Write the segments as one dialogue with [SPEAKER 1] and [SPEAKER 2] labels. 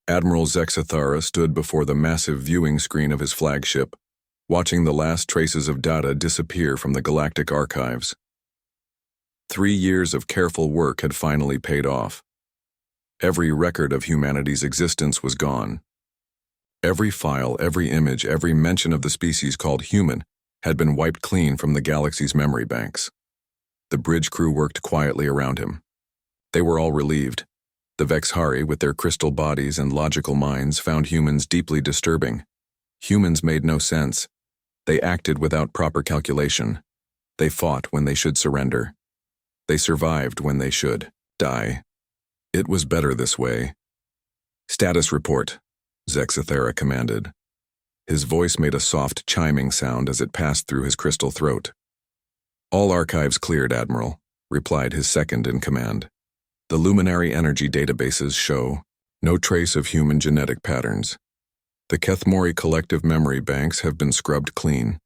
[SPEAKER 1] Admiral Zexathara stood before the massive viewing screen of his flagship, watching the last traces of data disappear from the galactic archives. 3 years of careful work had finally paid off. Every record of humanity's existence was gone. Every file, every image, every mention of the species called human had been wiped clean from the galaxy's memory banks. The bridge crew worked quietly around him. They were all relieved. The Vexhari, with their crystal bodies and logical minds, found humans deeply disturbing. Humans made no sense. They acted without proper calculation. They fought when they should surrender. They survived when they should die. It was better this way. "Status report," Zexathara commanded. His voice made a soft chiming sound as it passed through his crystal throat. "All archives cleared, Admiral," replied his second-in-command. "The luminary energy databases show no trace of human genetic patterns. The Kethmori collective memory banks have been scrubbed clean.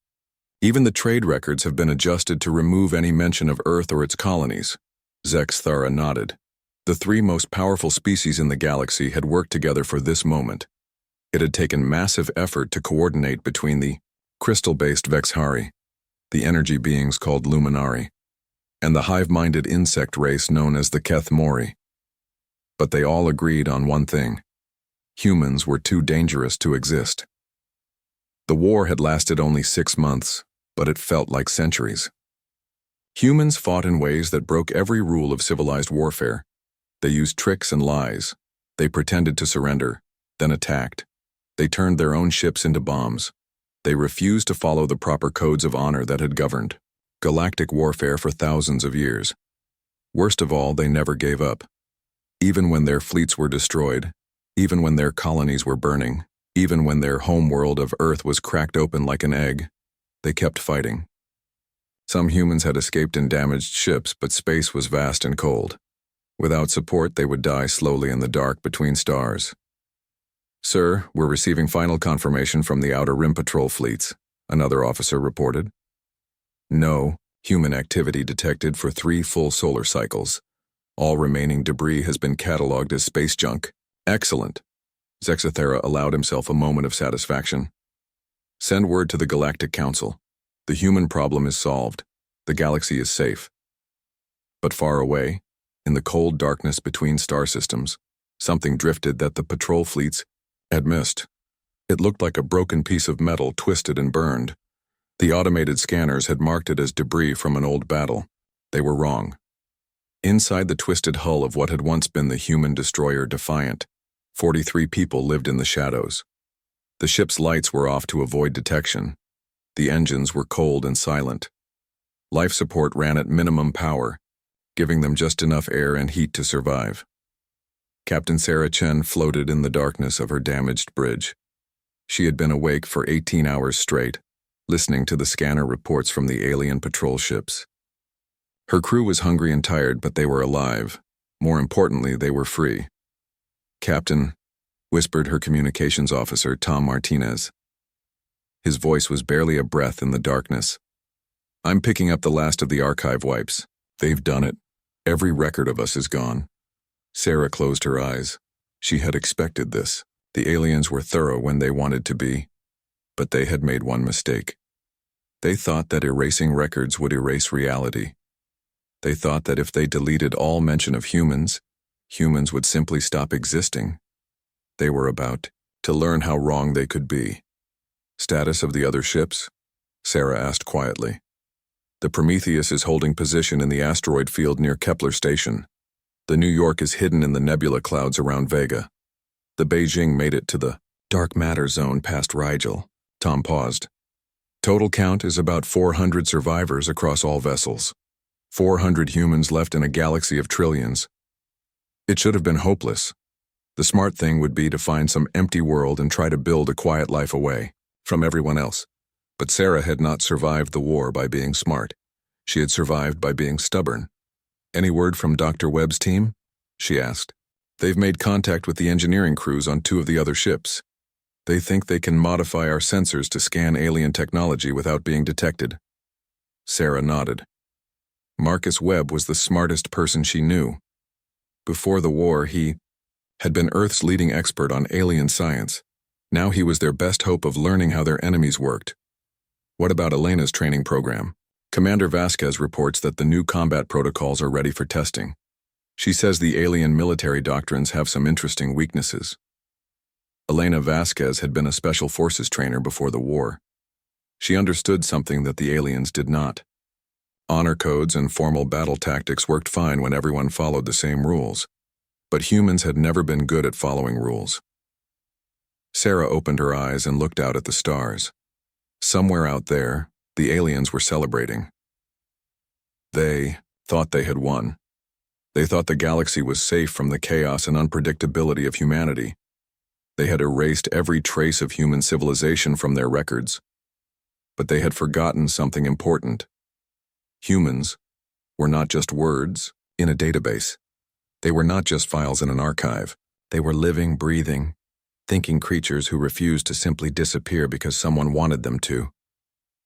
[SPEAKER 1] Even the trade records have been adjusted to remove any mention of Earth or its colonies." Zexathara nodded. The 3 most powerful species in the galaxy had worked together for this moment. It had taken massive effort to coordinate between the crystal-based Vexhari, the energy beings called Luminari, and the hive-minded insect race known as the Kethmori. But they all agreed on one thing: humans were too dangerous to exist. The war had lasted only 6 months, but it felt like centuries. Humans fought in ways that broke every rule of civilized warfare. They used tricks and lies. They pretended to surrender, then attacked. They turned their own ships into bombs. They refused to follow the proper codes of honor that had governed galactic warfare for thousands of years. Worst of all, they never gave up. Even when their fleets were destroyed, even when their colonies were burning, even when their home world of Earth was cracked open like an egg, they kept fighting. Some humans had escaped in damaged ships, but space was vast and cold. Without support, they would die slowly in the dark between stars. "Sir, we're receiving final confirmation from the Outer Rim Patrol fleets," another officer reported. "No human activity detected for 3 full solar cycles. All remaining debris has been catalogued as space junk." "Excellent." Zexathara allowed himself a moment of satisfaction. "Send word to the Galactic Council. The human problem is solved. The galaxy is safe." But far away, in the cold darkness between star systems, something drifted that the patrol fleets had missed. It looked like a broken piece of metal twisted and burned. The automated scanners had marked it as debris from an old battle. They were wrong. Inside the twisted hull of what had once been the human destroyer Defiant, 43 people lived in the shadows. The ship's lights were off to avoid detection. The engines were cold and silent. Life support ran at minimum power, giving them just enough air and heat to survive. Captain Sarah Chen floated in the darkness of her damaged bridge. She had been awake for 18 hours straight, listening to the scanner reports from the alien patrol ships. Her crew was hungry and tired, but they were alive. More importantly, they were free. "Captain," whispered her communications officer, Tom Martinez. His voice was barely a breath in the darkness. "I'm picking up the last of the archive wipes. They've done it. Every record of us is gone." Sarah closed her eyes. She had expected this. The aliens were thorough when they wanted to be. But they had made one mistake. They thought that erasing records would erase reality. They thought that if they deleted all mention of humans, humans would simply stop existing. They were about to learn how wrong they could be. "Status of the other ships?" Sarah asked quietly. "The Prometheus is holding position in the asteroid field near Kepler Station. The New York is hidden in the nebula clouds around Vega. The Beijing made it to the dark matter zone past Rigel." Tom paused. "Total count is about 400 survivors across all vessels. 400 humans left in a galaxy of trillions. It should have been hopeless. The smart thing would be to find some empty world and try to build a quiet life away from everyone else. But Sarah had not survived the war by being smart. She had survived by being stubborn. "Any word from Dr. Webb's team?" she asked. "They've made contact with the engineering crews on 2 of the other ships. They think they can modify our sensors to scan alien technology without being detected." Sarah nodded. Marcus Webb was the smartest person she knew. Before the war, he had been Earth's leading expert on alien science. Now he was their best hope of learning how their enemies worked. What about Elena's training program? Commander Vasquez reports that the new combat protocols are ready for testing. She says the alien military doctrines have some interesting weaknesses. Elena Vasquez had been a special forces trainer before the war. She understood something that the aliens did not. Honor codes and formal battle tactics worked fine when everyone followed the same rules, but humans had never been good at following rules. Sarah opened her eyes and looked out at the stars. Somewhere out there, the aliens were celebrating. They thought they had won. They thought the galaxy was safe from the chaos and unpredictability of humanity. They had erased every trace of human civilization from their records. But they had forgotten something important. Humans were not just words in a database. They were not just files in an archive. They were living, breathing, thinking creatures who refused to simply disappear because someone wanted them to.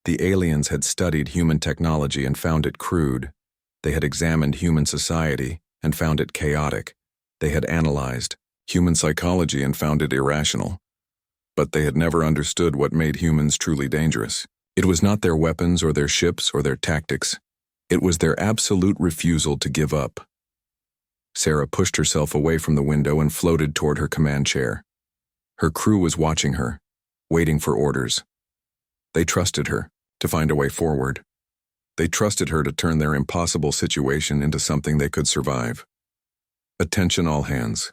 [SPEAKER 1] The aliens had studied human technology and found it crude. They had examined human society and found it chaotic. They had analyzed human psychology and found it irrational. But they had never understood what made humans truly dangerous. It was not their weapons or their ships or their tactics. It was their absolute refusal to give up. Sarah pushed herself away from the window and floated toward her command chair. Her crew was watching her, waiting for orders. They trusted her to find a way forward. They trusted her to turn their impossible situation into something they could survive. "Attention all hands,"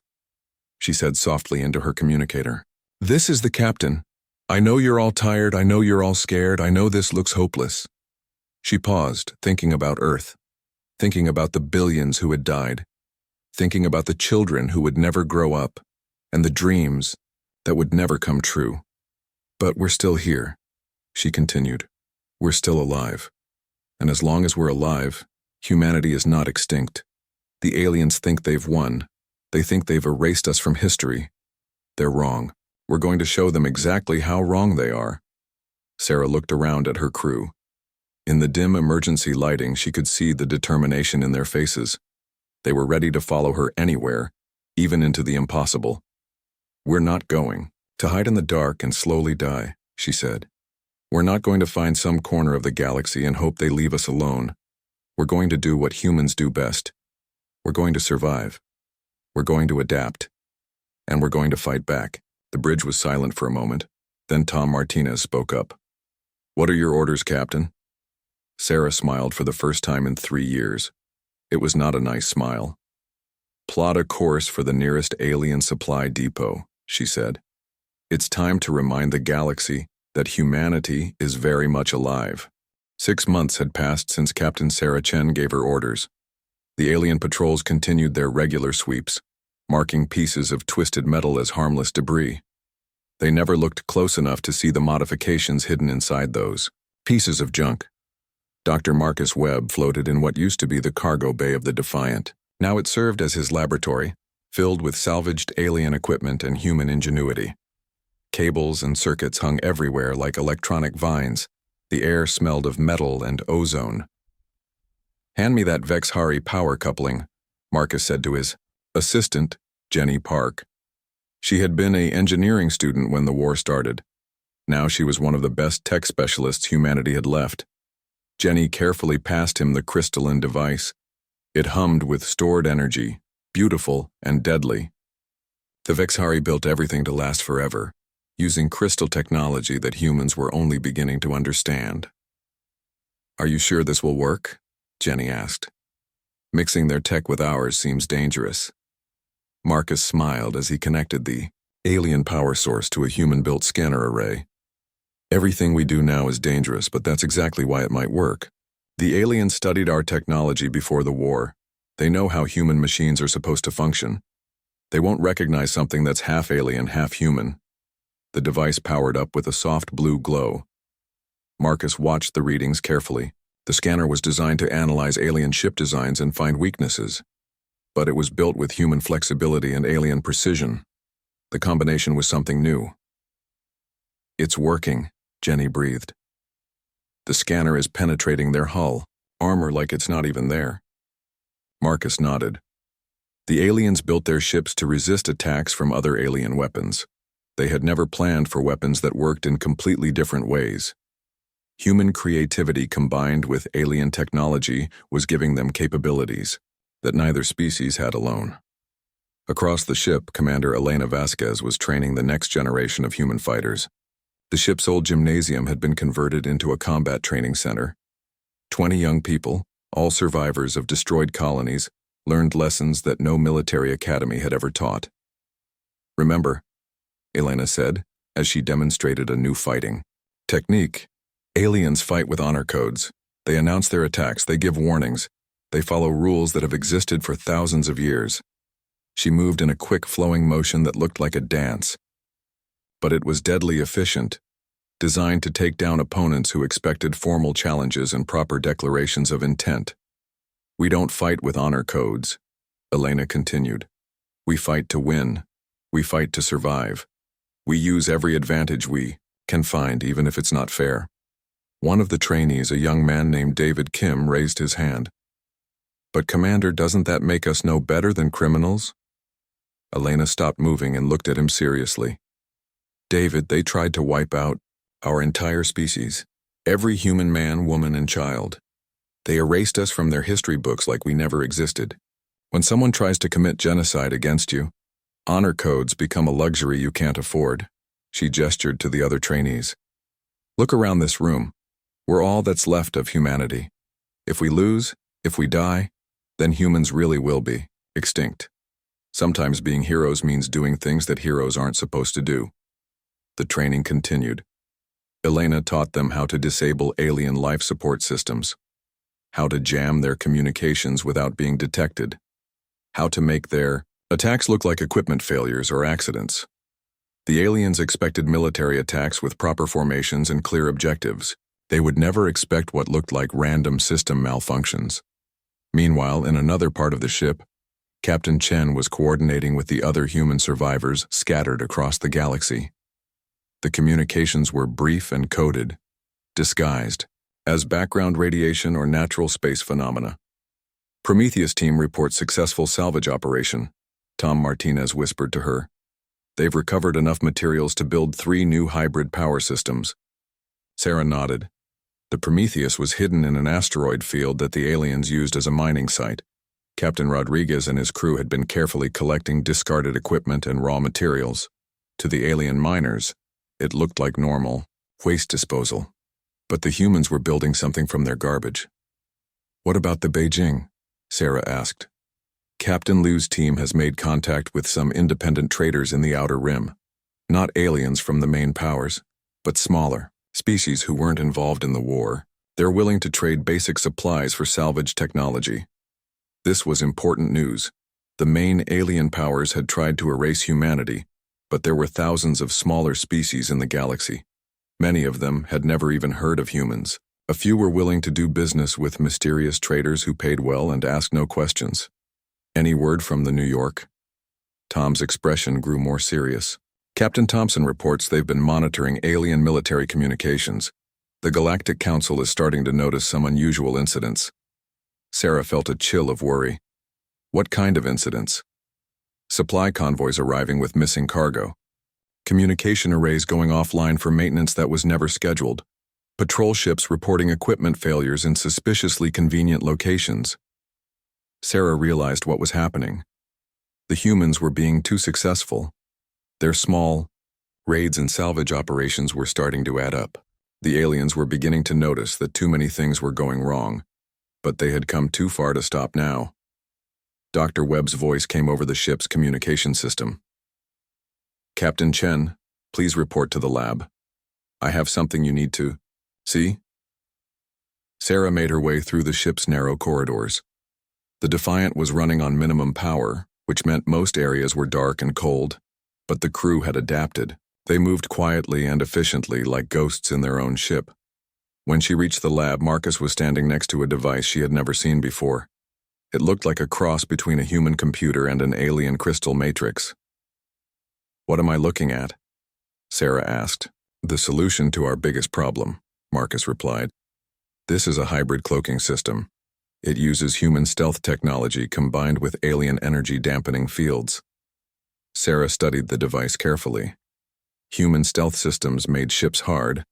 [SPEAKER 1] she said softly into her communicator. "This is the captain. I know you're all tired, I know you're all scared, I know this looks hopeless." She paused, thinking about Earth, thinking about the billions who had died, thinking about the children who would never grow up, and the dreams that would never come true. "But we're still here," she continued. "We're still alive. And as long as we're alive, humanity is not extinct. The aliens think they've won. They think they've erased us from history. They're wrong. We're going to show them exactly how wrong they are." Sarah looked around at her crew. In the dim emergency lighting, she could see the determination in their faces. They were ready to follow her anywhere, even into the impossible. "We're not going to hide in the dark and slowly die," she said. "We're not going to find some corner of the galaxy and hope they leave us alone. We're going to do what humans do best. We're going to survive. We're going to adapt. And we're going to fight back." The bridge was silent for a moment. Then Tom Martinez spoke up. "What are your orders, Captain?" Sarah smiled for the first time in 3 years. It was not a nice smile. "Plot a course for the nearest alien supply depot," she said. "It's time to remind the galaxy that humanity is very much alive." 6 months had passed since Captain Sarah Chen gave her orders. The alien patrols continued their regular sweeps, marking pieces of twisted metal as harmless debris. They never looked close enough to see the modifications hidden inside those pieces of junk. Dr. Marcus Webb floated in what used to be the cargo bay of the Defiant. Now it served as his laboratory, filled with salvaged alien equipment and human ingenuity. Cables and circuits hung everywhere like electronic vines. The air smelled of metal and ozone. "Hand me that Vexhari power coupling," Marcus said to his assistant, Jenny Park. She had been an engineering student when the war started. Now she was one of the best tech specialists humanity had left. Jenny carefully passed him the crystalline device. It hummed with stored energy, beautiful and deadly. The Vexhari built everything to last forever, using crystal technology that humans were only beginning to understand. "Are you sure this will work?" Jenny asked. "Mixing their tech with ours seems dangerous." Marcus smiled as he connected the alien power source to a human-built scanner array. "Everything we do now is dangerous, but that's exactly why it might work. The aliens studied our technology before the war. They know how human machines are supposed to function. They won't recognize something that's half alien, half human." The device powered up with a soft blue glow. Marcus watched the readings carefully. The scanner was designed to analyze alien ship designs and find weaknesses. But it was built with human flexibility and alien precision. The combination was something new. "It's working," Jenny breathed. "The scanner is penetrating their hull, armor like it's not even there." Marcus nodded. The aliens built their ships to resist attacks from other alien weapons. They had never planned for weapons that worked in completely different ways. Human creativity combined with alien technology was giving them capabilities that neither species had alone. Across the ship, Commander Elena Vasquez was training the next generation of human fighters. The ship's old gymnasium had been converted into a combat training center. 20 young people, all survivors of destroyed colonies, learned lessons that no military academy had ever taught. "Remember," Elena said, as she demonstrated a new fighting technique. "Aliens fight with honor codes. They announce their attacks, they give warnings. They follow rules that have existed for thousands of years." She moved in a quick, flowing motion that looked like a dance. But it was deadly efficient, designed to take down opponents who expected formal challenges and proper declarations of intent. "We don't fight with honor codes," Elena continued. "We fight to win. We fight to survive. We use every advantage we can find, even if it's not fair." One of the trainees, a young man named David Kim, raised his hand. "But Commander, doesn't that make us no better than criminals?" Elena stopped moving and looked at him seriously. "David, they tried to wipe out our entire species. Every human man, woman, and child. They erased us from their history books like we never existed. When someone tries to commit genocide against you, honor codes become a luxury you can't afford." She gestured to the other trainees. "Look around this room. We're all that's left of humanity. If we lose, if we die, then humans really will be extinct. Sometimes being heroes means doing things that heroes aren't supposed to do." The training continued. Elena taught them how to disable alien life support systems, how to jam their communications without being detected, how to make their attacks look like equipment failures or accidents. The aliens expected military attacks with proper formations and clear objectives. They would never expect what looked like random system malfunctions. Meanwhile, in another part of the ship, Captain Chen was coordinating with the other human survivors scattered across the galaxy. The communications were brief and coded, disguised as background radiation or natural space phenomena. "Prometheus team reports successful salvage operation," Tom Martinez whispered to her. "They've recovered enough materials to build 3 new hybrid power systems." Sarah nodded. The Prometheus was hidden in an asteroid field that the aliens used as a mining site. Captain Rodriguez and his crew had been carefully collecting discarded equipment and raw materials. To the alien miners, it looked like normal waste disposal. But the humans were building something from their garbage. "What about the Beijing?" Sarah asked. "Captain Liu's team has made contact with some independent traders in the Outer Rim. Not aliens from the main powers, but smaller species who weren't involved in the war. They're willing to trade basic supplies for salvage technology." This was important news. The main alien powers had tried to erase humanity, but there were thousands of smaller species in the galaxy. Many of them had never even heard of humans. A few were willing to do business with mysterious traders who paid well and asked no questions. "Any word from the New York?" Tom's expression grew more serious. "Captain Thompson reports they've been monitoring alien military communications. The Galactic Council is starting to notice some unusual incidents." Sarah felt a chill of worry. "What kind of incidents?" "Supply convoys arriving with missing cargo. Communication arrays going offline for maintenance that was never scheduled. Patrol ships reporting equipment failures in suspiciously convenient locations." Sarah realized what was happening. The humans were being too successful. Their small raids and salvage operations were starting to add up. The aliens were beginning to notice that too many things were going wrong, but they had come too far to stop now. Dr. Webb's voice came over the ship's communication system. "Captain Chen, please report to the lab. I have something you need to see." Sarah made her way through the ship's narrow corridors. The Defiant was running on minimum power, which meant most areas were dark and cold, but the crew had adapted. They moved quietly and efficiently like ghosts in their own ship. When she reached the lab, Marcus was standing next to a device she had never seen before. It looked like a cross between a human computer and an alien crystal matrix. "What am I looking at?" Sarah asked. "The solution to our biggest problem," Marcus replied. "This is a hybrid cloaking system. It uses human stealth technology combined with alien energy dampening fields. Sarah studied the device carefully. Human stealth systems made ships hard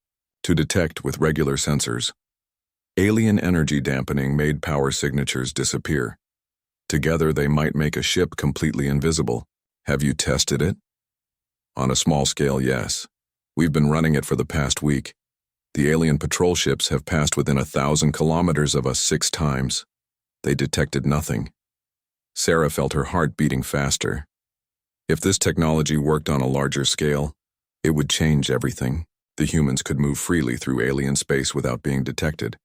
[SPEAKER 1] to detect with regular sensors. Alien energy dampening made power signatures disappear. Together, they might make a ship completely invisible. Have you tested it? On a small scale, yes. We've been running it for the past week. The alien patrol ships have passed within 1,000 kilometers of us 6 times. They detected nothing. Sarah felt her heart beating faster. If this technology worked on a larger scale, it would change everything. The humans could move freely through alien space without being detected.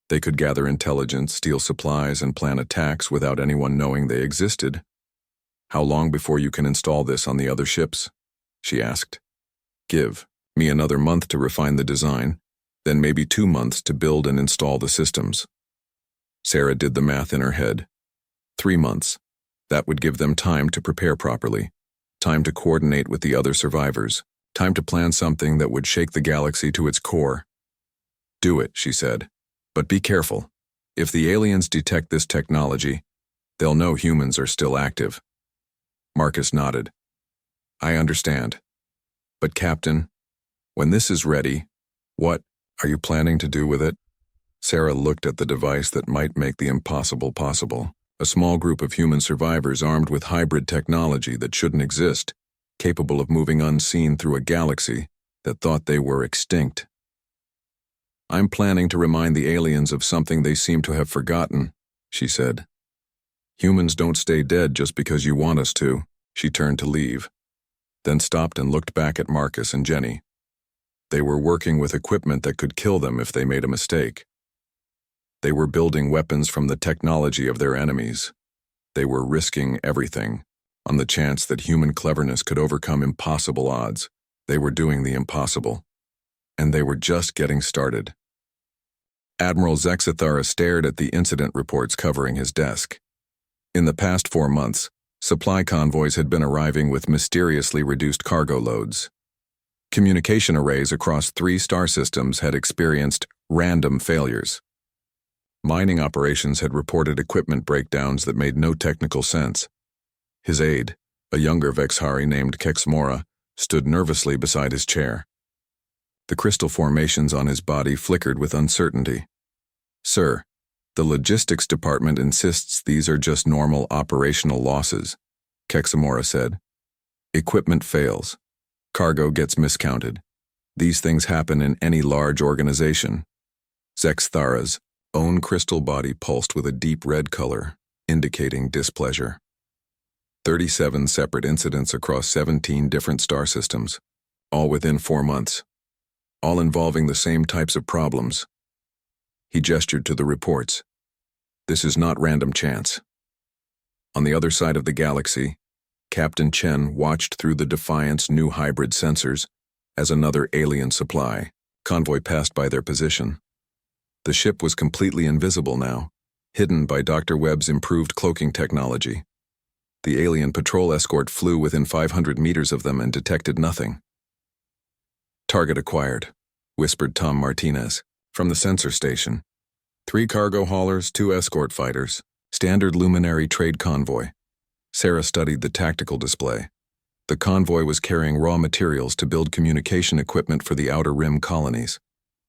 [SPEAKER 1] They could gather intelligence, steal supplies, and plan attacks without anyone knowing they existed. How long before you can install this on the other ships? She asked. Give me another month to refine the design, then maybe 2 months to build and install the systems. Sarah did the math in her head. 3 months. That would give them time to prepare properly, time to coordinate with the other survivors, time to plan something that would shake the galaxy to its core. Do it, she said. But be careful. If the aliens detect this technology, they'll know humans are still active. Marcus nodded. I understand. But Captain, when this is ready, what are you planning to do with it? Sarah looked at the device that might make the impossible possible. A small group of human survivors armed with hybrid technology that shouldn't exist, capable of moving unseen through a galaxy that thought they were extinct. I'm planning to remind the aliens of something they seem to have forgotten, she said. Humans don't stay dead just because you want us to. She turned to leave, then stopped and looked back at Marcus and Jenny. They were working with equipment that could kill them if they made a mistake. They were building weapons from the technology of their enemies. They were risking everything on the chance that human cleverness could overcome impossible odds. They were doing the impossible. And they were just getting started. Admiral Zexithara stared at the incident reports covering his desk. In the past 4 months, supply convoys had been arriving with mysteriously reduced cargo loads. Communication arrays across 3 star systems had experienced random failures. Mining operations had reported equipment breakdowns that made no technical sense. His aide, a younger Vexhari named Kexmora, stood nervously beside his chair. The crystal formations on his body flickered with uncertainty. Sir, the logistics department insists these are just normal operational losses, Kexamora said. Equipment fails. Cargo gets miscounted. These things happen in any large organization. Zexthara's own crystal body pulsed with a deep red color, indicating displeasure. 37 separate incidents across 17 different star systems, all within 4 months, all involving the same types of problems. He gestured to the reports. This is not random chance. On the other side of the galaxy, Captain Chen watched through the Defiant's new hybrid sensors as another alien supply convoy passed by their position. The ship was completely invisible now, hidden by Dr. Webb's improved cloaking technology. The alien patrol escort flew within 500 meters of them and detected nothing. Target acquired, whispered Tom Martinez, from the sensor station. 3 cargo haulers, 2 escort fighters, standard luminary trade convoy. Sarah studied the tactical display. The convoy was carrying raw materials to build communication equipment for the Outer Rim colonies.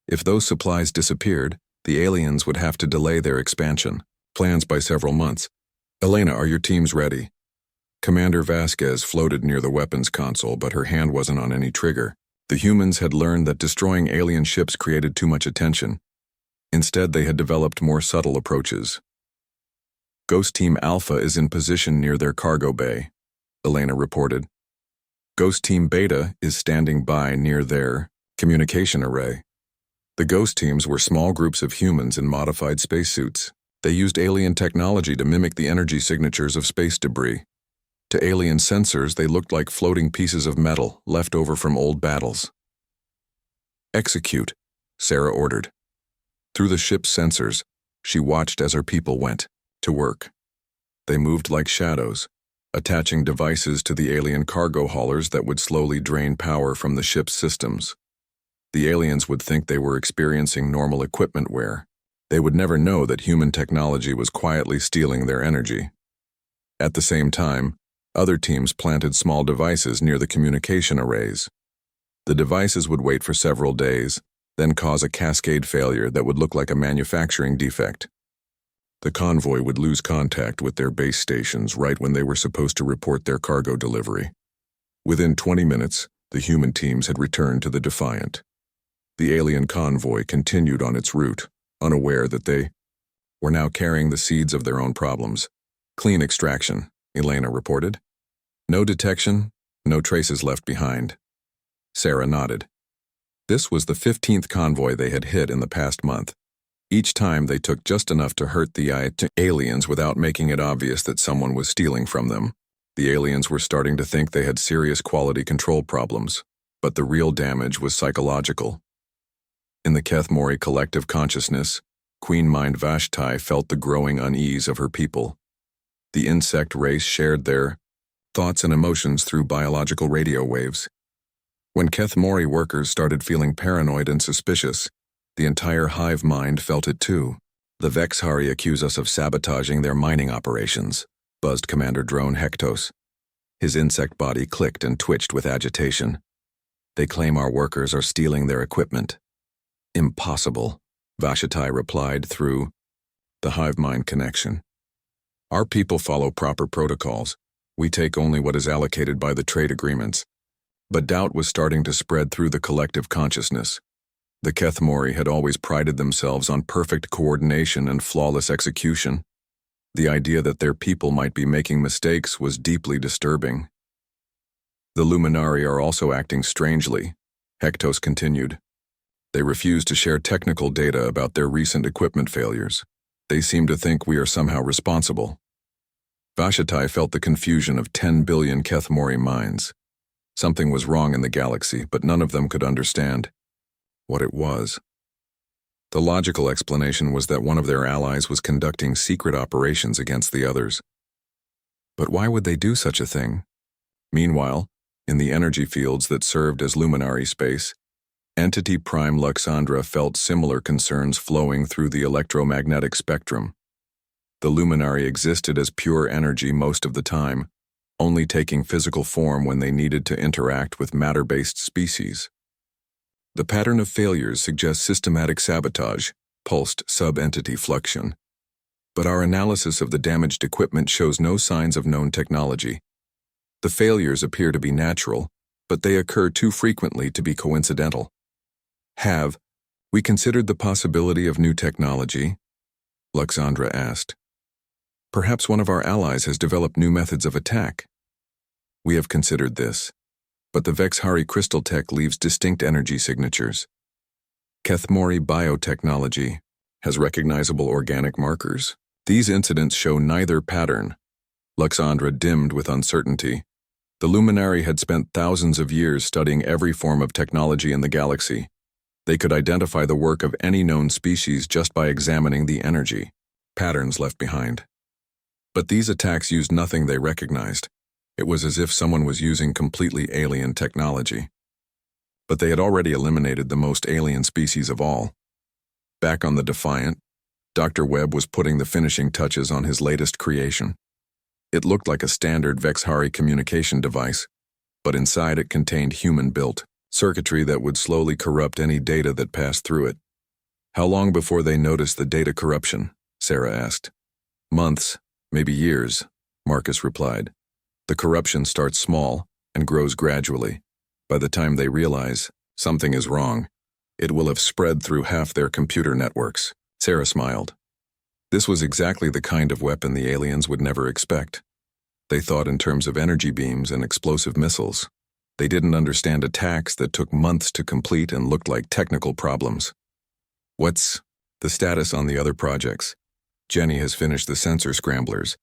[SPEAKER 1] If those supplies disappeared, the aliens would have to delay their expansion, plans by several months. Elena, are your teams ready? Commander Vasquez floated near the weapons console, but her hand wasn't on any trigger. The humans had learned that destroying alien ships created too much attention. Instead, they had developed more subtle approaches. Ghost Team Alpha is in position near their cargo bay, Elena reported. Ghost Team Beta is standing by near their communication array. The Ghost Teams were small groups of humans in modified spacesuits. They used alien technology to mimic the energy signatures of space debris. To alien sensors, they looked like floating pieces of metal left over from old battles. Execute, Sarah ordered. Through the ship's sensors, she watched as her people went to work. They moved like shadows, attaching devices to the alien cargo haulers that would slowly drain power from the ship's systems. The aliens would think they were experiencing normal equipment wear. They would never know that human technology was quietly stealing their energy. At the same time, other teams planted small devices near the communication arrays. The devices would wait for several days, then cause a cascade failure that would look like a manufacturing defect. The convoy would lose contact with their base stations right when they were supposed to report their cargo delivery. Within 20 minutes, the human teams had returned to the Defiant. The alien convoy continued on its route, unaware that they were now carrying the seeds of their own problems. Clean extraction, Elena reported. No detection, no traces left behind. Sarah nodded. This was the 15th convoy they had hit in the past month. Each time they took just enough to hurt the aliens without making it obvious that someone was stealing from them. The aliens were starting to think they had serious quality control problems, but the real damage was psychological. In the Kethmori collective consciousness, Queen Mind Vashti felt the growing unease of her people. The insect race shared their thoughts and emotions through biological radio waves. When Kethmori workers started feeling paranoid and suspicious, the entire hive mind felt it too. The Vexhari accuse us of sabotaging their mining operations, buzzed Commander Drone Hektos. His insect body clicked and twitched with agitation. They claim our workers are stealing their equipment. Impossible, Vashti replied through the hive mind connection. Our people follow proper protocols. We take only what is allocated by the trade agreements. But doubt was starting to spread through the collective consciousness. The Kethmori had always prided themselves on perfect coordination and flawless execution. The idea that their people might be making mistakes was deeply disturbing. The Luminari are also acting strangely, Hektos continued. They refuse to share technical data about their recent equipment failures. They seem to think we are somehow responsible. Vashti felt the confusion of 10 billion Kethmori minds. Something was wrong in the galaxy, but none of them could understand what it was. The logical explanation was that one of their allies was conducting secret operations against the others. But why would they do such a thing? Meanwhile, in the energy fields that served as luminary space, Entity Prime Luxandra felt similar concerns flowing through the electromagnetic spectrum. The luminary existed as pure energy most of the time, only taking physical form when they needed to interact with matter-based species. The pattern of failures suggests systematic sabotage, pulsed sub-entity fluxion. But our analysis of the damaged equipment shows no signs of known technology. The failures appear to be natural, but they occur too frequently to be coincidental. Have we considered the possibility of new technology? Luxandra asked. Perhaps one of our allies has developed new methods of attack. We have considered this, but the Vexhari crystal tech leaves distinct energy signatures. Kethmori biotechnology has recognizable organic markers. These incidents show neither pattern. Luxandra dimmed with uncertainty. The Luminari had spent thousands of years studying every form of technology in the galaxy. They could identify the work of any known species just by examining the energy patterns left behind. But these attacks used nothing they recognized. It was as if someone was using completely alien technology. But they had already eliminated the most alien species of all. Back on the Defiant, Dr. Webb was putting the finishing touches on his latest creation. It looked like a standard Vexhari communication device, but inside it contained human-built circuitry that would slowly corrupt any data that passed through it. How long before they noticed the data corruption? Sarah asked. Months, maybe years, Marcus replied. The corruption starts small and grows gradually. By the time they realize something is wrong, it will have spread through half their computer networks. Sarah smiled. This was exactly the kind of weapon the aliens would never expect. They thought in terms of energy beams and explosive missiles. They didn't understand attacks that took months to complete and looked like technical problems. What's the status on the other projects? Jenny has finished the sensor scramblers.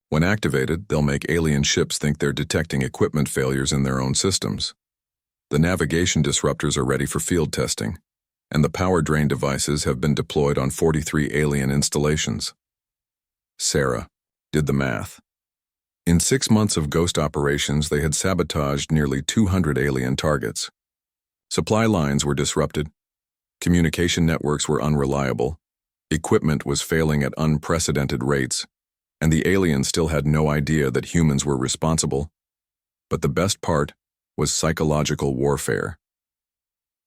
[SPEAKER 1] When activated, they'll make alien ships think they're detecting equipment failures in their own systems. The navigation disruptors are ready for field testing, and the power drain devices have been deployed on 43 alien installations. Sarah did the math. In 6 months of ghost operations, they had sabotaged nearly 200 alien targets. Supply lines were disrupted, communication networks were unreliable, Equipment was failing at unprecedented rates, and the aliens still had no idea that humans were responsible. But the best part was psychological warfare.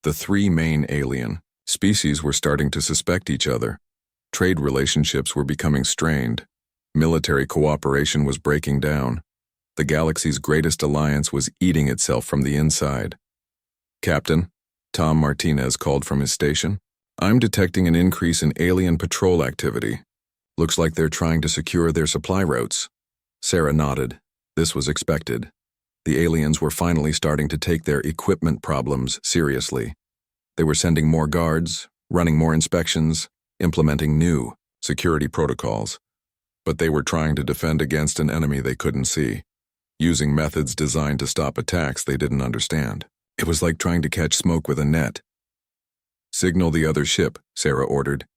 [SPEAKER 1] The three main alien species were starting to suspect each other. Trade relationships were becoming strained. Military cooperation was breaking down. The galaxy's greatest alliance was eating itself from the inside. "Captain," Tom Martinez called from his station, "I'm detecting an increase in alien patrol activity. Looks like they're trying to secure their supply routes." Sarah nodded. This was expected. The aliens were finally starting to take their equipment problems seriously. They were sending more guards, running more inspections, implementing new security protocols. But they were trying to defend against an enemy they couldn't see, using methods designed to stop attacks they didn't understand. It was like trying to catch smoke with a net. "Signal the other ship," Sarah ordered.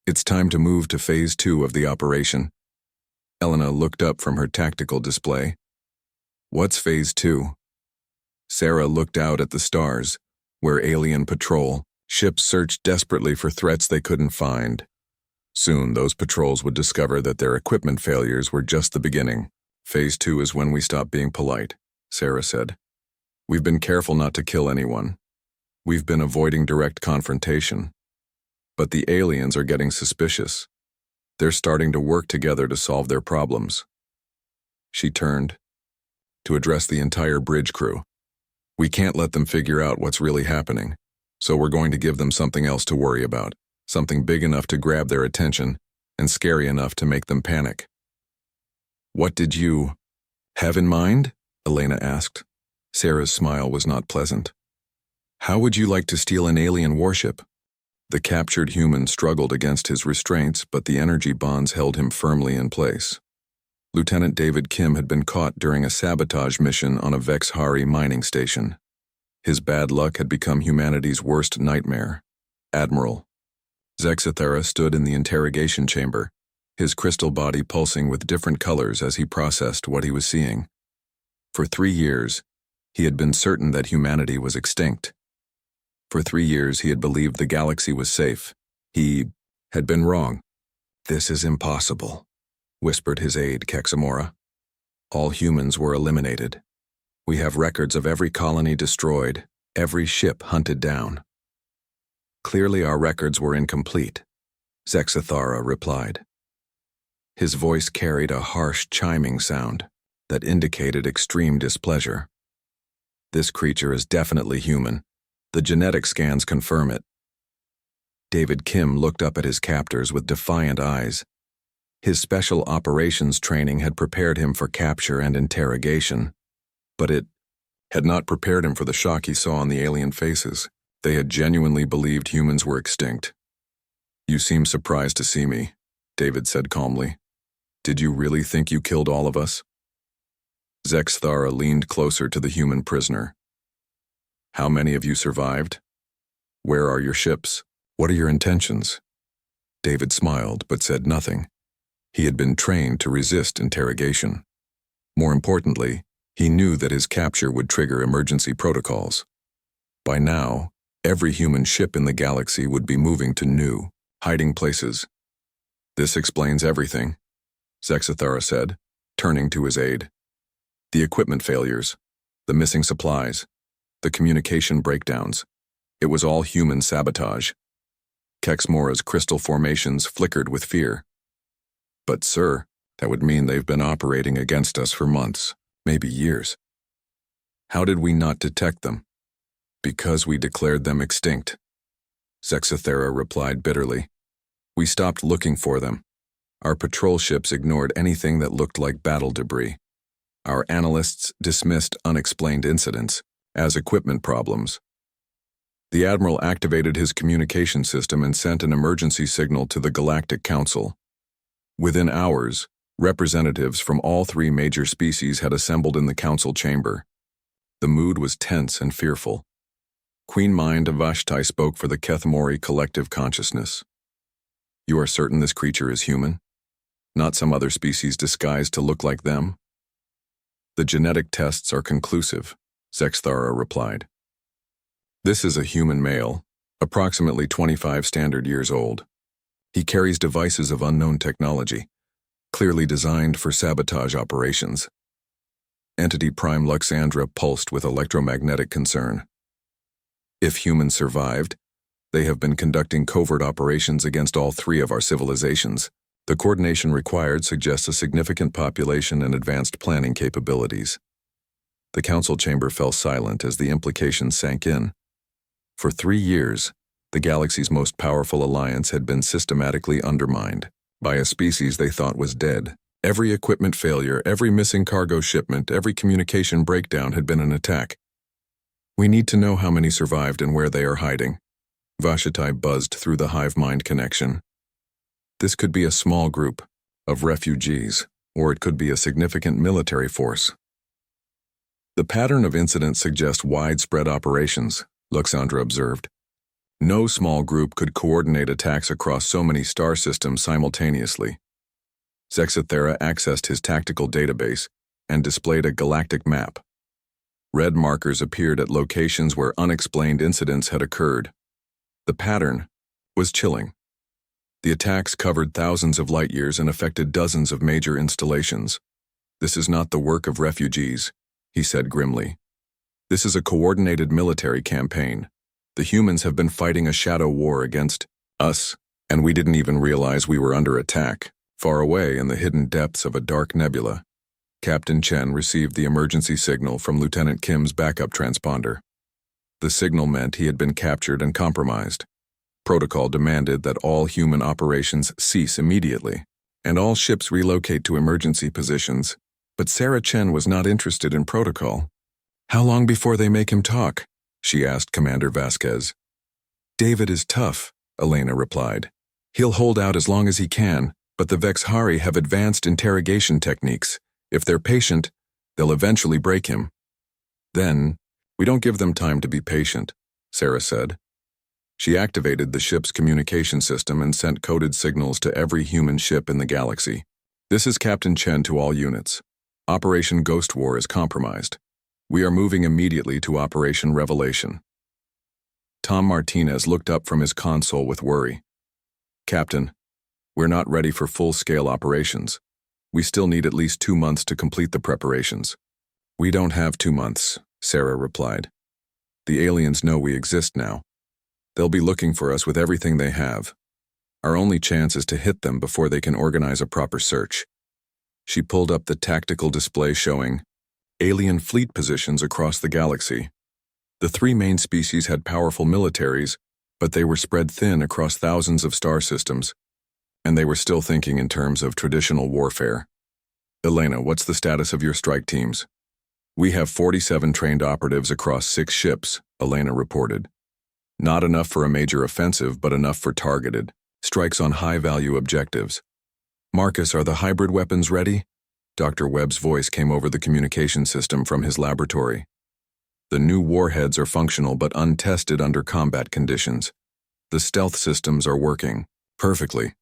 [SPEAKER 1] "It's time to move to Phase 2 of the operation." Elena looked up from her tactical display. "What's Phase 2? Sarah looked out at the stars, where alien patrol ships searched desperately for threats they couldn't find. Soon, those patrols would discover that their equipment failures were just the beginning. "Phase 2 is when we stop being polite," Sarah said. "We've been careful not to kill anyone. We've been avoiding direct confrontation. But the aliens are getting suspicious. They're starting to work together to solve their problems." She turned to address the entire bridge crew. "We can't let them figure out what's really happening, so we're going to give them something else to worry about. Something big enough to grab their attention and scary enough to make them panic." "What did you have in mind?" Elena asked. Sarah's smile was not pleasant. "How would you like to steal an alien warship?" The captured human struggled against his restraints, but the energy bonds held him firmly in place. Lieutenant David Kim had been caught during a sabotage mission on a Vexhari mining station. His bad luck had become humanity's worst nightmare. Admiral Zexathera stood in the interrogation chamber, his crystal body pulsing with different colors as he processed what he was seeing. For 3 years, he had been certain that humanity was extinct. For 3 years, he had believed the galaxy was safe. He had been wrong. "This is impossible," whispered his aide, Kexamora. "All humans were eliminated. We have records of every colony destroyed, every ship hunted down." "Clearly our records were incomplete," Zexathara replied. His voice carried a harsh chiming sound that indicated extreme displeasure. "This creature is definitely human. The genetic scans confirm it." David Kim looked up at his captors with defiant eyes. His special operations training had prepared him for capture and interrogation, but it had not prepared him for the shock he saw on the alien faces. They had genuinely believed humans were extinct. "You seem surprised to see me," David said calmly. "Did you really think you killed all of us?" Zexthara leaned closer to the human prisoner. "How many of you survived? Where are your ships? What are your intentions?" David smiled but said nothing. He had been trained to resist interrogation. More importantly, he knew that his capture would trigger emergency protocols. By now, every human ship in the galaxy would be moving to new, hiding places. "This explains everything," Zexathara said, turning to his aide. "The equipment failures, the missing supplies, the communication breakdowns. It was all human sabotage." Kexmora's crystal formations flickered with fear. "But sir, that would mean they've been operating against us for months, maybe years. How did we not detect them?" "Because we declared them extinct," Zexathera replied bitterly. "We stopped looking for them. Our patrol ships ignored anything that looked like battle debris. Our analysts dismissed unexplained incidents as equipment problems. The Admiral activated his communication system and sent an emergency signal to the Galactic Council. Within hours, representatives from all 3 major species had assembled in the council chamber. The mood was tense and fearful. Queen Mind of Vashtai spoke for the Kethmori collective consciousness. "You are certain this creature is human? Not some other species disguised to look like them?" "The genetic tests are conclusive," Zexthara replied. "This is a human male, approximately 25 standard years old. He carries devices of unknown technology, clearly designed for sabotage operations. Entity Prime Luxandra pulsed with electromagnetic concern. If humans survived, they have been conducting covert operations against all three of our civilizations. The coordination required suggests a significant population and advanced planning capabilities. The council chamber fell silent as the implications sank in. For 3 years, the galaxy's most powerful alliance had been systematically undermined by a species they thought was dead. Every equipment failure, every missing cargo shipment, every communication breakdown had been an attack. We need to know how many survived and where they are hiding. Vashitai buzzed through the hive mind connection. This could be a small group of refugees, or it could be a significant military force. The pattern of incidents suggests widespread operations, Luxandra observed. No small group could coordinate attacks across so many star systems simultaneously. Zexathera accessed his tactical database and displayed a galactic map. Red markers appeared at locations where unexplained incidents had occurred. The pattern was chilling. The attacks covered thousands of light years and affected dozens of major installations. This is not the work of refugees, he said grimly. This is a coordinated military campaign. The humans have been fighting a shadow war against us, and we didn't even realize we were under attack. Far away in the hidden depths of a dark nebula, Captain Chen received the emergency signal from Lieutenant Kim's backup transponder. The signal meant he had been captured and compromised. Protocol demanded that all human operations cease immediately, and all ships relocate to emergency positions, but Sarah Chen was not interested in protocol. How long before they make him talk? She asked Commander Vasquez. David is tough, Elena replied. He'll hold out as long as he can, but the Vexhari have advanced interrogation techniques. If they're patient, they'll eventually break him. Then, we don't give them time to be patient, Sarah said. She activated the ship's communication system and sent coded signals to every human ship in the galaxy. This is Captain Chen to all units. Operation Ghost War is compromised. We are moving immediately to Operation Revelation. Tom Martinez looked up from his console with worry. Captain, we're not ready for full-scale operations. We still need at least 2 months to complete the preparations. We don't have 2 months, Sarah replied. The aliens know we exist now. They'll be looking for us with everything they have. Our only chance is to hit them before they can organize a proper search. She pulled up the tactical display showing alien fleet positions across the galaxy. The 3 main species had powerful militaries, but they were spread thin across thousands of star systems, and they were still thinking in terms of traditional warfare. Elena, what's the status of your strike teams? We have 47 trained operatives across 6 ships, Elena reported. Not enough for a major offensive, but enough for targeted strikes on high-value objectives. Marcus, are the hybrid weapons ready? Dr. Webb's voice came over the communication system from his laboratory. The new warheads are functional but untested under combat conditions. The stealth systems are working perfectly.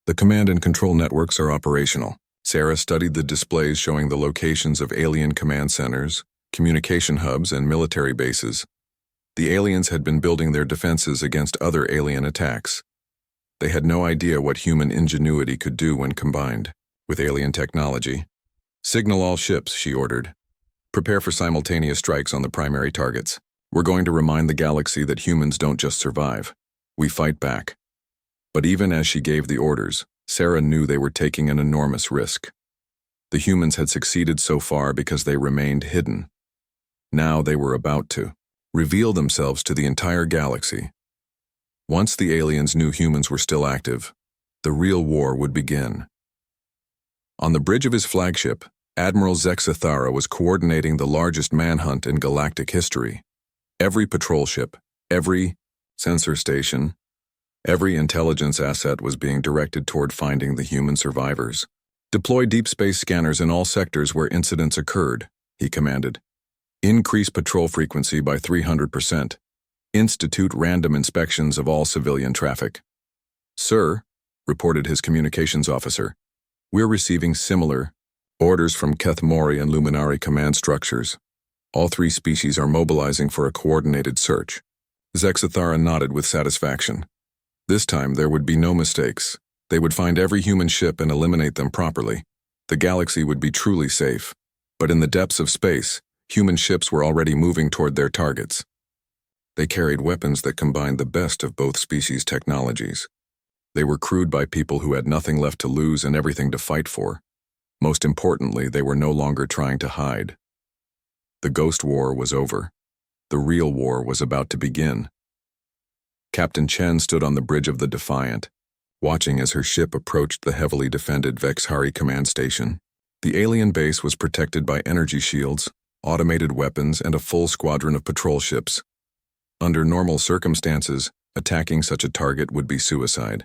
[SPEAKER 1] The command and control networks are operational. Sarah studied the displays showing the locations of alien command centers, communication hubs, and military bases. The aliens had been building their defenses against other alien attacks. They had no idea what human ingenuity could do when combined with alien technology. Signal all ships, she ordered. Prepare for simultaneous strikes on the primary targets. We're going to remind the galaxy that humans don't just survive. We fight back. But even as she gave the orders, Sarah knew they were taking an enormous risk. The humans had succeeded so far because they remained hidden. Now they were about to reveal themselves to the entire galaxy. Once the aliens knew humans were still active, the real war would begin. On the bridge of his flagship, Admiral Zexathara was coordinating the largest manhunt in galactic history. Every patrol ship, every sensor station, every intelligence asset was being directed toward finding the human survivors. Deploy deep space scanners in all sectors where incidents occurred, he commanded. Increase patrol frequency by 300%. Institute random inspections of all civilian traffic. Sir, reported his communications officer, we're receiving similar orders from Kethmori and Luminari command structures. All 3 species are mobilizing for a coordinated search. Zexathara nodded with satisfaction. This time, there would be no mistakes. They would find every human ship and eliminate them properly. The galaxy would be truly safe. But in the depths of space, human ships were already moving toward their targets. They carried weapons that combined the best of both species' technologies. They were crewed by people who had nothing left to lose and everything to fight for. Most importantly, they were no longer trying to hide. The Ghost War was over. The real war was about to begin. Captain Chen stood on the bridge of the Defiant, watching as her ship approached the heavily defended Vexhari command station. The alien base was protected by energy shields, automated weapons, and a full squadron of patrol ships. Under normal circumstances, attacking such a target would be suicide.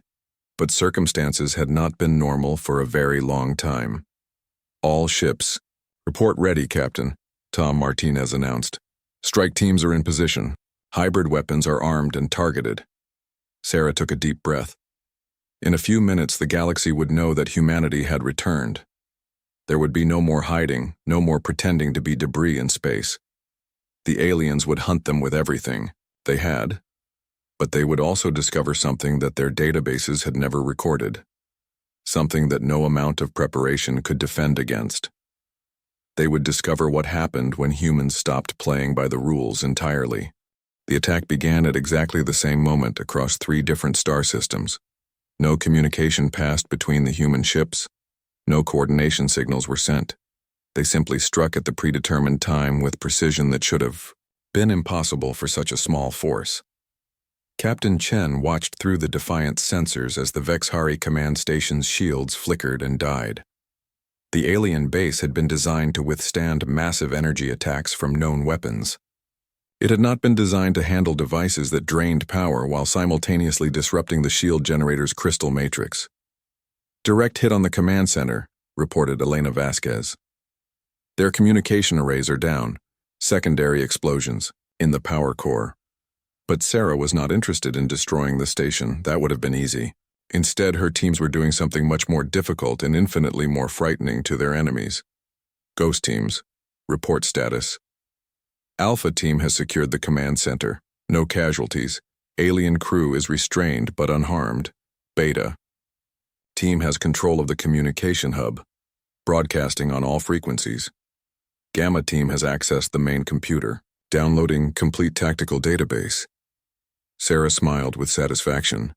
[SPEAKER 1] But circumstances had not been normal for a very long time. All ships. Report ready, Captain, Tom Martinez announced. Strike teams are in position. Hybrid weapons are armed and targeted. Sarah took a deep breath. In a few minutes, the galaxy would know that humanity had returned. There would be no more hiding, no more pretending to be debris in space. The aliens would hunt them with everything they had, but they would also discover something that their databases had never recorded, something that no amount of preparation could defend against. They would discover what happened when humans stopped playing by the rules entirely. The attack began at exactly the same moment across 3 different star systems. No communication passed between the human ships. No coordination signals were sent. They simply struck at the predetermined time with precision that should have been impossible for such a small force. Captain Chen watched through the Defiant sensors as the Vexhari command station's shields flickered and died. The alien base had been designed to withstand massive energy attacks from known weapons. It had not been designed to handle devices that drained power while simultaneously disrupting the shield generator's crystal matrix. Direct hit on the command center, reported Elena Vasquez. Their communication arrays are down. Secondary explosions in the power core. But Sarah was not interested in destroying the station. That would have been easy. Instead, her teams were doing something much more difficult and infinitely more frightening to their enemies. Ghost teams. Report status. Alpha team has secured the command center. No casualties. Alien crew is restrained but unharmed. Beta. Team has control of the communication hub, broadcasting on all frequencies. Gamma team has accessed the main computer, downloading complete tactical database. Sarah smiled with satisfaction.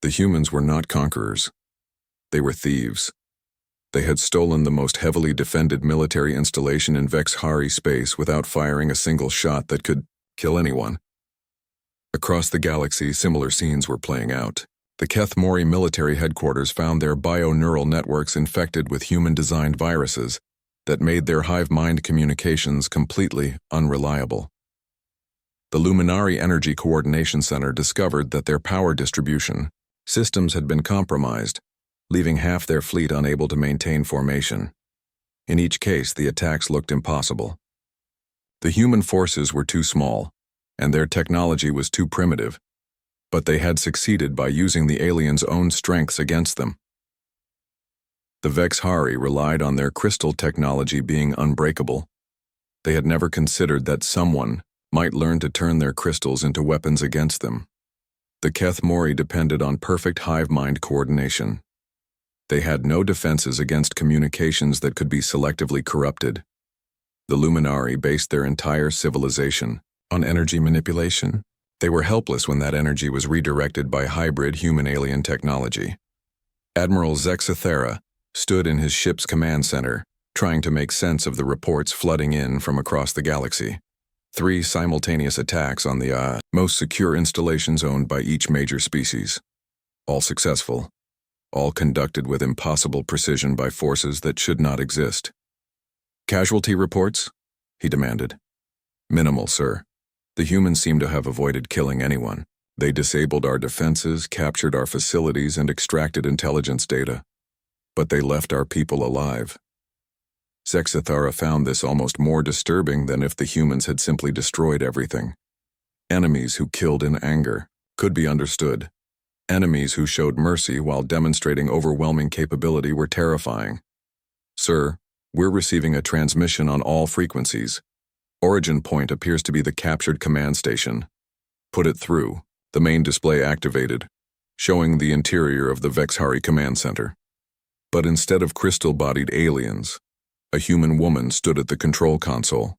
[SPEAKER 1] The humans were not conquerors. They were thieves. They had stolen the most heavily defended military installation in Vexhari space without firing a single shot that could kill anyone. Across the galaxy, similar scenes were playing out. The Keth Mori military headquarters found their bio-neural networks infected with human-designed viruses that made their hive mind communications completely unreliable. The Luminari Energy Coordination Center discovered that their power distribution systems had been compromised, leaving half their fleet unable to maintain formation. In each case, the attacks looked impossible. The human forces were too small, and their technology was too primitive, but they had succeeded by using the aliens' own strengths against them. The Vexhari relied on their crystal technology being unbreakable. They had never considered that someone might learn to turn their crystals into weapons against them. The Keth Mori depended on perfect hive-mind coordination. They had no defenses against communications that could be selectively corrupted. The Luminari based their entire civilization on energy manipulation. They were helpless when that energy was redirected by hybrid human-alien technology. Admiral Zexathera stood in his ship's command center, trying to make sense of the reports flooding in from across the galaxy. 3 simultaneous attacks on the most secure installations owned by each major species. All successful. All conducted with impossible precision by forces that should not exist. Casualty reports? He demanded. Minimal, sir. The humans seem to have avoided killing anyone. They disabled our defenses, captured our facilities, and extracted intelligence data. But they left our people alive. Zexathara found this almost more disturbing than if the humans had simply destroyed everything. Enemies who killed in anger could be understood. Enemies who showed mercy while demonstrating overwhelming capability were terrifying. Sir, we're receiving a transmission on all frequencies. Origin point appears to be the captured command station. Put it through. The main display activated. showing the interior of the Vexhari command center. But instead of crystal-bodied aliens, a human woman stood at the control console.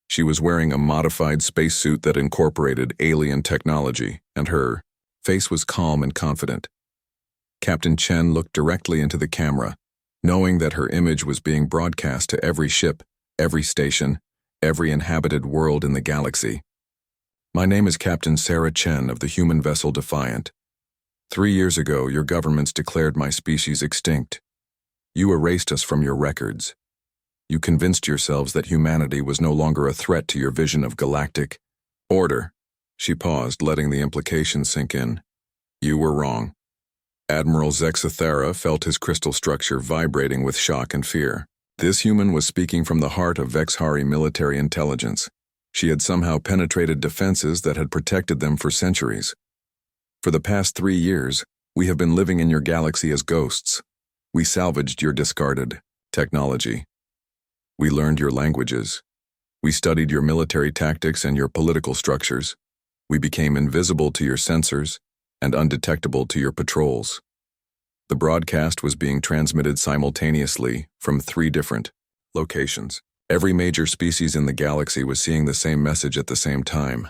[SPEAKER 1] She was wearing a modified spacesuit that incorporated alien technology, and her face was calm and confident. Captain Chen looked directly into the camera, knowing that her image was being broadcast to every ship, every station, every inhabited world in the galaxy. My name is Captain Sarah Chen of the human vessel Defiant. 3 years ago, your governments declared my species extinct. You erased us from your records. You convinced yourselves that humanity was no longer a threat to your vision of galactic order. She paused, letting the implication sink in. You were wrong. Admiral Zexathera felt his crystal structure vibrating with shock and fear. This human was speaking from the heart of Vexhari military intelligence. She had somehow penetrated defenses that had protected them for centuries. For the past 3 years, we have been living in your galaxy as ghosts. We salvaged your discarded technology. We learned your languages. We studied your military tactics and your political structures. We became invisible to your sensors and undetectable to your patrols. The broadcast was being transmitted simultaneously from 3 different locations. Every major species in the galaxy was seeing the same message at the same time.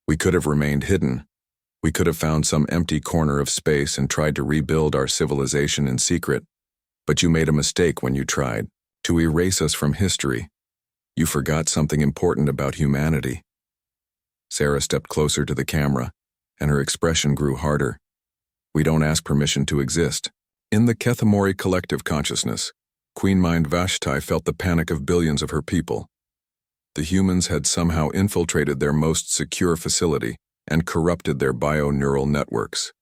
[SPEAKER 1] We could have remained hidden. We could have found some empty corner of space and tried to rebuild our civilization in secret, but you made a mistake when you tried to erase us from history. You forgot something important about humanity. Sarah stepped closer to the camera, and her expression grew harder. We don't ask permission to exist. In the Kethamori collective consciousness, Queen Mind Vashti felt the panic of billions of her people. The humans had somehow infiltrated their most secure facility and corrupted their bio-neural networks.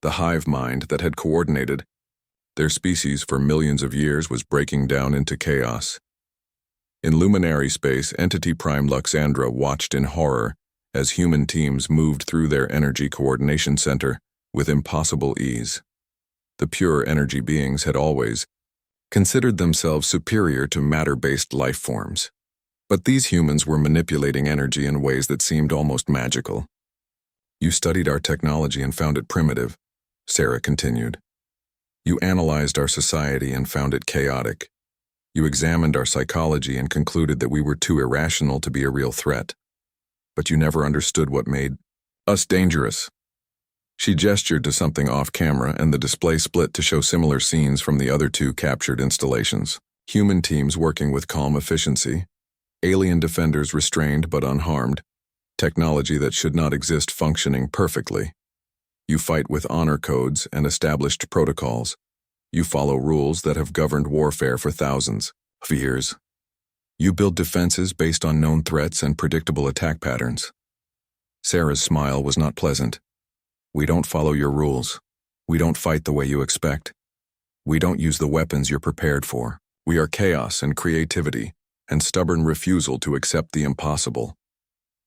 [SPEAKER 1] The hive mind that had coordinated their species for millions of years was breaking down into chaos. In luminary space, Entity Prime Luxandra watched in horror as human teams moved through their energy coordination center with impossible ease. The pure energy beings had always considered themselves superior to matter-based life forms. But these humans were manipulating energy in ways that seemed almost magical. You studied our technology and found it primitive, Sarah continued. You analyzed our society and found it chaotic. You examined our psychology and concluded that we were too irrational to be a real threat. But you never understood what made us dangerous. She gestured to something off-camera, and the display split to show similar scenes from the other 2 captured installations. Human teams working with calm efficiency, alien defenders restrained but unharmed, technology that should not exist functioning perfectly. You fight with honor codes and established protocols. You follow rules that have governed warfare for thousands of years. You build defenses based on known threats and predictable attack patterns. Sarah's smile was not pleasant. We don't follow your rules. We don't fight the way you expect. We don't use the weapons you're prepared for. We are chaos and creativity, and stubborn refusal to accept the impossible.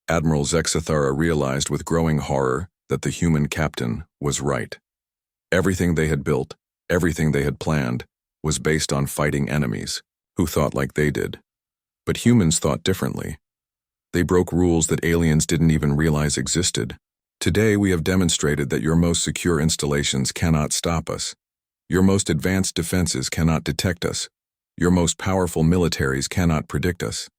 [SPEAKER 1] Admiral Zexathara realized with growing horror that the human captain was right. Everything they had built, everything they had planned, was based on fighting enemies who thought like they did. But humans thought differently. They broke rules that aliens didn't even realize existed. Today we have demonstrated that your most secure installations cannot stop us. Your most advanced defenses cannot detect us. Your most powerful militaries cannot predict us.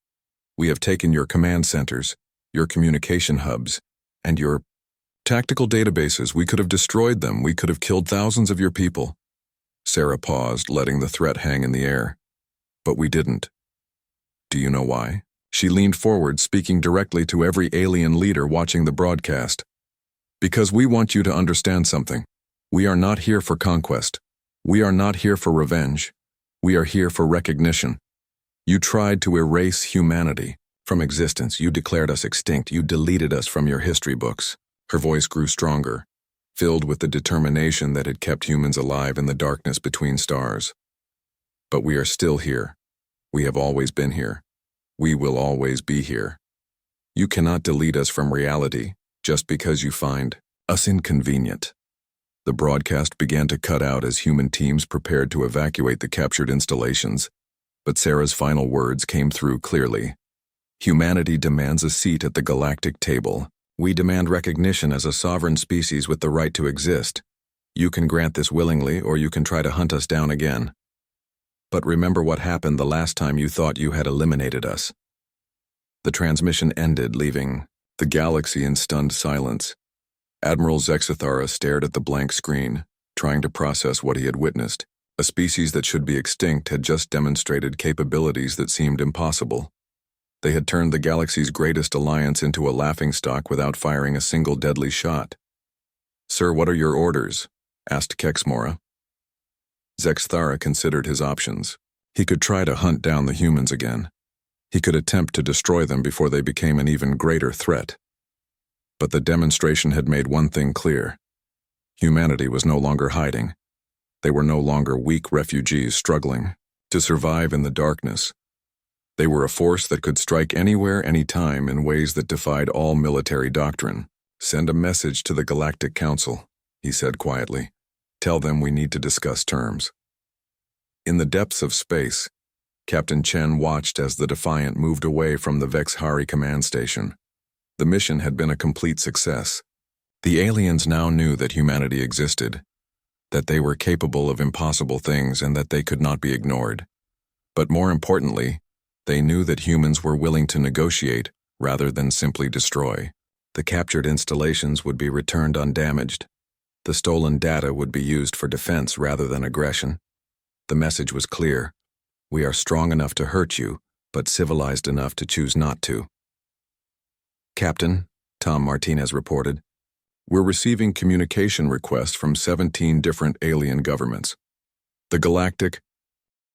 [SPEAKER 1] We have taken your command centers, your communication hubs, and your tactical databases. We could have destroyed them. We could have killed thousands of your people. Sarah paused, letting the threat hang in the air. But we didn't. Do you know why? She leaned forward, speaking directly to every alien leader watching the broadcast. Because we want you to understand something. We are not here for conquest. We are not here for revenge. We are here for recognition. You tried to erase humanity from existence. You declared us extinct. You deleted us from your history books. Her voice grew stronger, filled with the determination that had kept humans alive in the darkness between stars. But we are still here. We have always been here. We will always be here. You cannot delete us from reality just because you find us inconvenient. The broadcast began to cut out as human teams prepared to evacuate the captured installations, but Sarah's final words came through clearly. Humanity demands a seat at the galactic table. We demand recognition as a sovereign species with the right to exist. You can grant this willingly, or you can try to hunt us down again. But remember what happened the last time you thought you had eliminated us." The transmission ended, leaving the galaxy in stunned silence. Admiral Zexithara stared at the blank screen, trying to process what he had witnessed. A species that should be extinct had just demonstrated capabilities that seemed impossible. They had turned the galaxy's greatest alliance into a laughingstock without firing a single deadly shot. "Sir, what are your orders?" asked Kexmora. Zexithara considered his options. He could try to hunt down the humans again. He could attempt to destroy them before they became an even greater threat. But the demonstration had made one thing clear. Humanity was no longer hiding. They were no longer weak refugees struggling to survive in the darkness. They were a force that could strike anywhere, anytime, in ways that defied all military doctrine. "Send a message to the Galactic Council," he said quietly. "Tell them we need to discuss terms." In the depths of space, Captain Chen watched as the Defiant moved away from the Vexhari command station. The mission had been a complete success. The aliens now knew that humanity existed, that they were capable of impossible things, and that they could not be ignored. But more importantly, they knew that humans were willing to negotiate rather than simply destroy. The captured installations would be returned undamaged. The stolen data would be used for defense rather than aggression. The message was clear. We are strong enough to hurt you, but civilized enough to choose not to. "Captain," Tom Martinez reported, "we're receiving communication requests from 17 different alien governments. The Galactic,